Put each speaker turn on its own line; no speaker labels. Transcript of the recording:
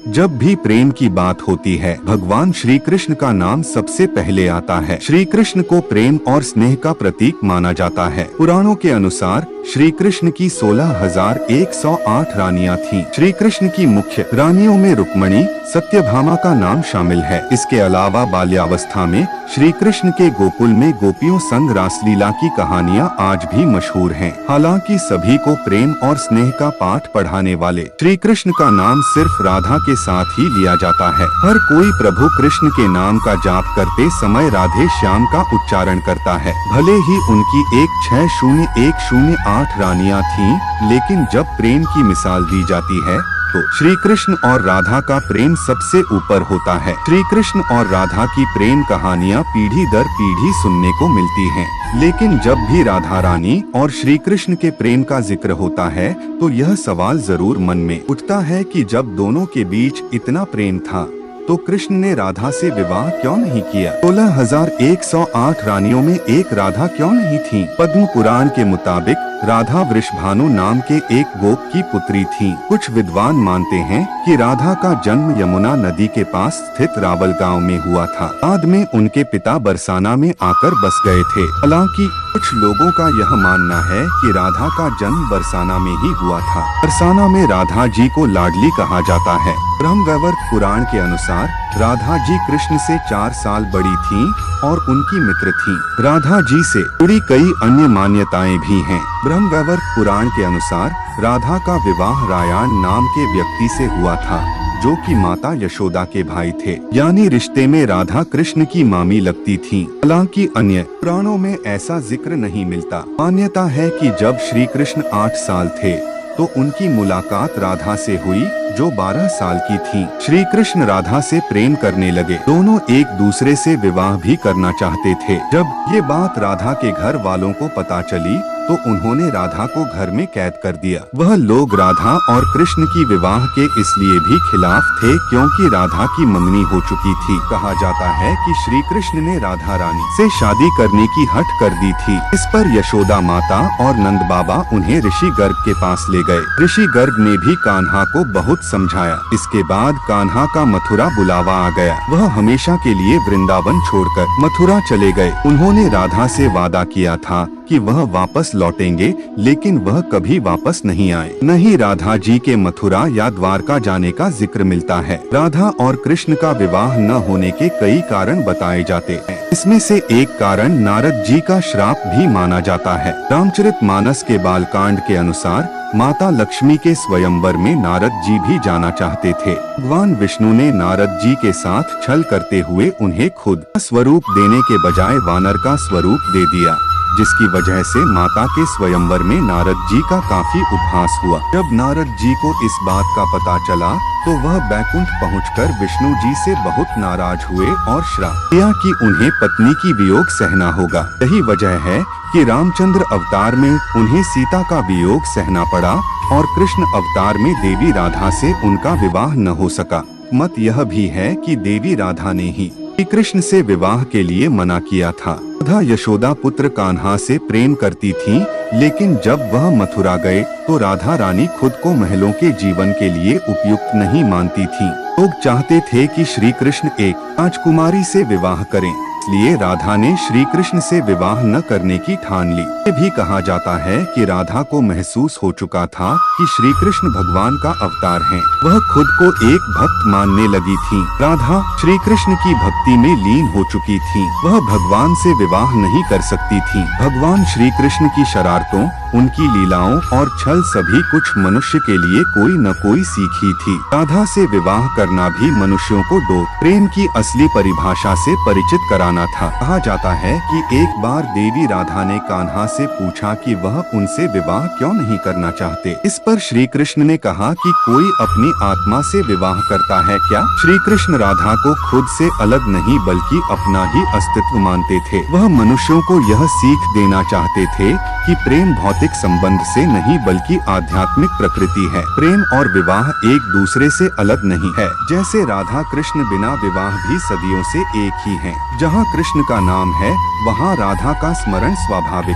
जब भी प्रेम की बात होती है, भगवान श्री कृष्ण का नाम सबसे पहले आता है। श्री कृष्ण को प्रेम और स्नेह का प्रतीक माना जाता है। पुराणों के अनुसार श्री कृष्ण की 16,108 रानियां थीं। श्री कृष्ण की मुख्य रानियों में रुक्मणी, सत्यभामा का नाम शामिल है। इसके अलावा बाल्यावस्था में श्री कृष्ण के गोकुल में गोपियों संग रासलीला की कहानियां आज भी मशहूर हैं। हालांकि सभी को प्रेम और स्नेह का पाठ पढ़ाने वाले श्री कृष्ण का नाम सिर्फ राधा के साथ ही लिया जाता है। हर कोई प्रभु कृष्ण के नाम का जाप करते समय राधे श्याम का उच्चारण करता है। भले ही उनकी 16,108 रानियां थीं, लेकिन जब प्रेम की मिसाल दी जाती है तो श्री कृष्ण और राधा का प्रेम सबसे ऊपर होता है। श्री कृष्ण और राधा की प्रेम कहानियां पीढ़ी दर पीढ़ी सुनने को मिलती हैं। लेकिन जब भी राधा रानी और श्री कृष्ण के प्रेम का जिक्र होता है तो यह सवाल जरूर मन में उठता है कि जब दोनों के बीच इतना प्रेम था तो कृष्ण ने राधा से विवाह क्यों नहीं किया? 16,108 रानियों में एक राधा क्यों नहीं थी? पद्म पुराण के मुताबिक राधा वृषभानु नाम के एक गोप की पुत्री थी। कुछ विद्वान मानते हैं कि राधा का जन्म यमुना नदी के पास स्थित रावल गांव में हुआ था। बाद में उनके पिता बरसाना में आकर बस गए थे। हालांकि कुछ लोगों का यह मानना है कि राधा का जन्म बरसाना में ही हुआ था। बरसाना में राधा जी को लाडली कहा जाता है। ब्रह्मवैवर्त पुराण के अनुसार राधा जी कृष्ण से 4 साल बड़ी थीं और उनकी मित्र थीं। राधा जी से जुड़ी कई अन्य मान्यताएं भी हैं। ब्रह्मवैवर्त पुराण के अनुसार राधा का विवाह रायान नाम के व्यक्ति से हुआ था, जो कि माता यशोदा के भाई थे, यानी रिश्ते में राधा कृष्ण की मामी लगती थीं। हालांकि अन्य पुराणों में ऐसा जिक्र नहीं मिलता। मान्यता है कि जब श्री कृष्ण 8 साल थे तो उनकी मुलाकात राधा से हुई, जो 12 साल की थी। श्री कृष्ण राधा से प्रेम करने लगे। दोनों एक दूसरे से विवाह भी करना चाहते थे। जब ये बात राधा के घर वालों को पता चली तो उन्होंने राधा को घर में कैद कर दिया। वह लोग राधा और कृष्ण की विवाह के इसलिए भी खिलाफ थे क्योंकि राधा की मंगनी हो चुकी थी। कहा जाता है कि श्री कृष्ण ने राधा रानी से शादी करने की हठ कर दी थी। इस पर यशोदा माता और नंद बाबा उन्हें ऋषि गर्ग के पास ले गए। ऋषि गर्ग ने भी कान्हा को बहुत समझाया। इसके बाद कान्हा का मथुरा बुलावा आ गया। वह हमेशा के लिए वृंदावन छोड़कर मथुरा चले गए। उन्होंने राधा से वादा किया था कि वह वापस लौटेंगे, लेकिन वह कभी वापस नहीं आए। न ही राधा जी के मथुरा या द्वारका जाने का जिक्र मिलता है। राधा और कृष्ण का विवाह न होने के कई कारण बताए जाते हैं। इसमें से एक कारण नारद जी का श्राप भी माना जाता है। रामचरितमानस के बालकांड के अनुसार माता लक्ष्मी के स्वयंवर में नारद जी भी जाना चाहते थे। भगवान विष्णु ने नारद जी के साथ छल करते हुए उन्हें खुद स्वरूप देने के बजाय वानर का स्वरूप दे दिया, जिसकी वजह से माता के स्वयंवर में नारद जी का काफी उपहास हुआ। जब नारद जी को इस बात का पता चला तो वह बैकुंठ पहुंचकर विष्णु जी से बहुत नाराज हुए और श्राप दिया कि उन्हें पत्नी की वियोग सहना होगा। यही वजह है कि रामचंद्र अवतार में उन्हें सीता का वियोग सहना पड़ा और कृष्ण अवतार में देवी राधा से उनका विवाह न हो सका। मत यह भी है कि देवी राधा ने ही श्री कृष्ण से विवाह के लिए मना किया था। राधा यशोदा पुत्र कान्हा से प्रेम करती थीं, लेकिन जब वह मथुरा गए तो राधा रानी खुद को महलों के जीवन के लिए उपयुक्त नहीं मानती थीं। लोग चाहते थे कि श्री कृष्ण एक राजकुमारी से विवाह करें, इसलिए राधा ने श्री कृष्ण से विवाह न करने की ठान ली। ये भी कहा जाता है कि राधा को महसूस हो चुका था कि श्री कृष्ण भगवान का अवतार हैं। वह खुद को एक भक्त मानने लगी थी। राधा श्री कृष्ण की भक्ति में लीन हो चुकी थी। वह भगवान से विवाह नहीं कर सकती थी। भगवान श्री कृष्ण की शरारतों, उनकी लीलाओं और छल सभी कुछ मनुष्य के लिए कोई न कोई सीख ही थी। राधा से विवाह करना भी मनुष्यों को दो प्रेम की असली परिभाषा से परिचित कराना था। कहा जाता है कि एक बार देवी राधा ने कान्हा से पूछा कि वह उनसे विवाह क्यों नहीं करना चाहते। इस पर श्री कृष्ण ने कहा कि कोई अपनी आत्मा से विवाह करता है क्या? श्री कृष्ण राधा को खुद से अलग नहीं बल्कि अपना ही अस्तित्व मानते थे। वह मनुष्यों को यह सीख देना चाहते थे कि प्रेम भौतिक संबंध से नहीं बल्कि आध्यात्मिक प्रकृति है। प्रेम और विवाह एक दूसरे से अलग नहीं है। जैसे राधा कृष्ण बिना विवाह भी सदियों से एक ही हैं। जहाँ कृष्ण का नाम है वहाँ राधा का स्मरण स्वाभाविक